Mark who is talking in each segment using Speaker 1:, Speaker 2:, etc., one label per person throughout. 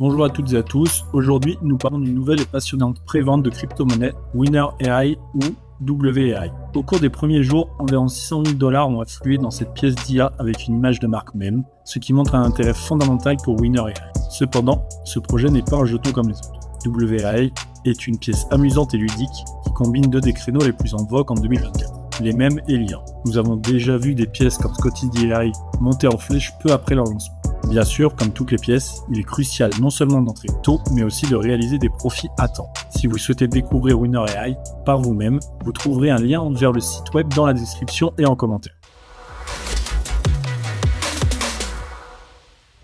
Speaker 1: Bonjour à toutes et à tous, aujourd'hui nous parlons d'une nouvelle et passionnante prévente de crypto-monnaie Winner AI ou WAI. Au cours des premiers jours, environ 600 000 $ ont afflué dans cette pièce d'IA avec une image de marque même, ce qui montre un intérêt fondamental pour Winner AI. Cependant, ce projet n'est pas un jeton comme les autres. WAI est une pièce amusante et ludique qui combine deux des créneaux les plus en vogue en 2024. Les mèmes et l'IA. Nous avons déjà vu des pièces comme Scotty DI monter en flèche peu après leur lancement. Bien sûr, comme toutes les pièces, il est crucial non seulement d'entrer tôt, mais aussi de réaliser des profits à temps. Si vous souhaitez découvrir Winner AI par vous-même, vous trouverez un lien vers le site web dans la description et en commentaire.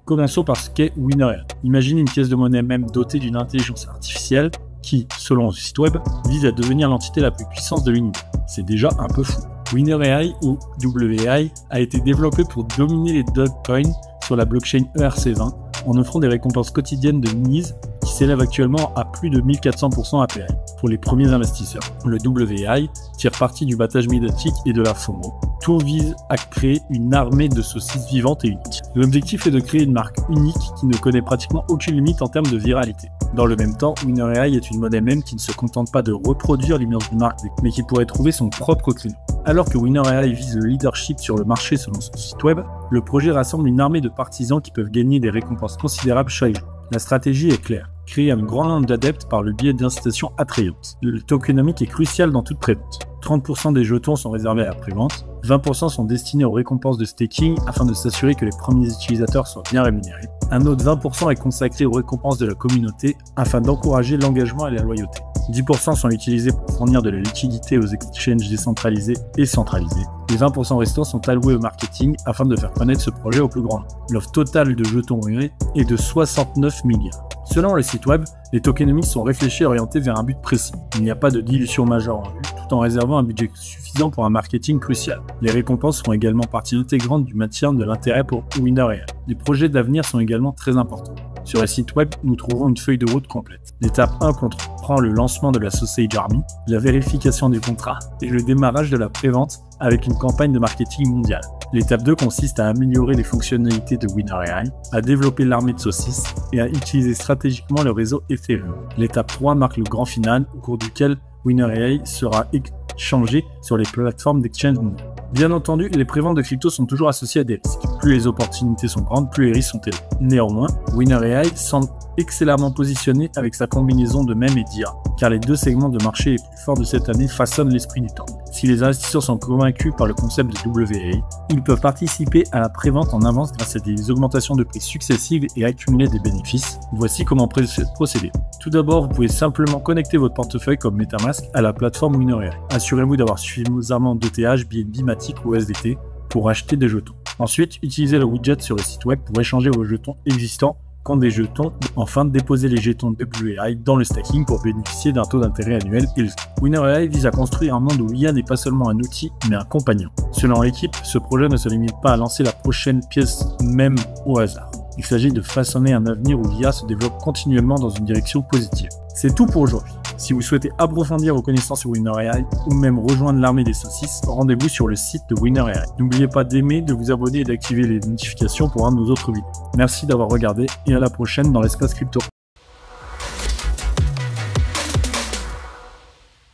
Speaker 1: Commençons par ce qu'est Winner AI. Imaginez une pièce de monnaie même dotée d'une intelligence artificielle qui, selon le site web, vise à devenir l'entité la plus puissante de l'univers. C'est déjà un peu fou. Winner AI ou WAI a été développé pour dominer les Dogecoin sur la blockchain ERC20 en offrant des récompenses quotidiennes de mise qui s'élèvent actuellement à plus de 1400% API pour les premiers investisseurs. Le WAI tire parti du battage médiatique et de la FOMO. Tout vise à créer une armée de saucisses vivantes et uniques. L'objectif est de créer une marque unique qui ne connaît pratiquement aucune limite en termes de viralité. Dans le même temps, Winner AI est une monnaie même qui ne se contente pas de reproduire l'image d'une marque, mais qui pourrait trouver son propre créneau. Alors que Winner AI vise le leadership sur le marché selon son site web, le projet rassemble une armée de partisans qui peuvent gagner des récompenses considérables chaque jour. La stratégie est claire, créer un grand nombre d'adeptes par le biais d'incitations attrayantes. Le tokenomique est crucial dans toute prévente. 30% des jetons sont réservés à la prévente, 20% sont destinés aux récompenses de staking afin de s'assurer que les premiers utilisateurs soient bien rémunérés. Un autre 20% est consacré aux récompenses de la communauté afin d'encourager l'engagement et la loyauté. 10% sont utilisés pour fournir de la liquidité aux exchanges décentralisés et centralisés. Les 20% restants sont alloués au marketing afin de faire connaître ce projet au plus grand nombre. L'offre totale de jetons Winner est de 69 milliards. Selon le site web, les tokenomics sont réfléchis et orientés vers un but précis. Il n'y a pas de dilution majeure en vue, tout en réservant un budget suffisant pour un marketing crucial. Les récompenses seront également partie intégrante du maintien de l'intérêt pour Winner AI. Les projets d'avenir sont également très importants. Sur le site web, nous trouvons une feuille de route complète. L'étape 1 comprend le lancement de la Sausage Army, la vérification du contrat et le démarrage de la prévente avec une campagne de marketing mondiale. L'étape 2 consiste à améliorer les fonctionnalités de Winner AI, à développer l'armée de saucisses et à utiliser stratégiquement le réseau Ethereum. L'étape 3 marque le grand final au cours duquel Winner AI sera échangé sur les plateformes d'exchange mondiales. Bien entendu, les préventes de crypto sont toujours associées à des risques. Plus les opportunités sont grandes, plus les risques sont élevés. Néanmoins, Winner AI semble excellemment positionné avec sa combinaison de mèmes et d'IA, car les deux segments de marché les plus forts de cette année façonnent l'esprit du temps. Si les investisseurs sont convaincus par le concept de WAI, ils peuvent participer à la prévente en avance grâce à des augmentations de prix successives et accumuler des bénéfices. Voici comment procéder. Tout d'abord, vous pouvez simplement connecter votre portefeuille comme MetaMask à la plateforme Winner AI. Assurez-vous d'avoir suffisamment d'ETH, BNB, Matic ou USDT pour acheter des jetons. Ensuite, utilisez le widget sur le site web pour échanger vos jetons existants contre des jetons. Enfin, déposez les jetons WAI dans le stacking pour bénéficier d'un taux d'intérêt annuel élevé. Winner AI vise à construire un monde où l'IA n'est pas seulement un outil, mais un compagnon. Selon l'équipe, ce projet ne se limite pas à lancer la prochaine pièce même au hasard. Il s'agit de façonner un avenir où l'IA se développe continuellement dans une direction positive. C'est tout pour aujourd'hui. Si vous souhaitez approfondir vos connaissances sur Winner AI ou même rejoindre l'armée des saucisses, rendez-vous sur le site de Winner AI. N'oubliez pas d'aimer, de vous abonner et d'activer les notifications pour un de nos autres vidéos. Merci d'avoir regardé et à la prochaine dans l'espace crypto.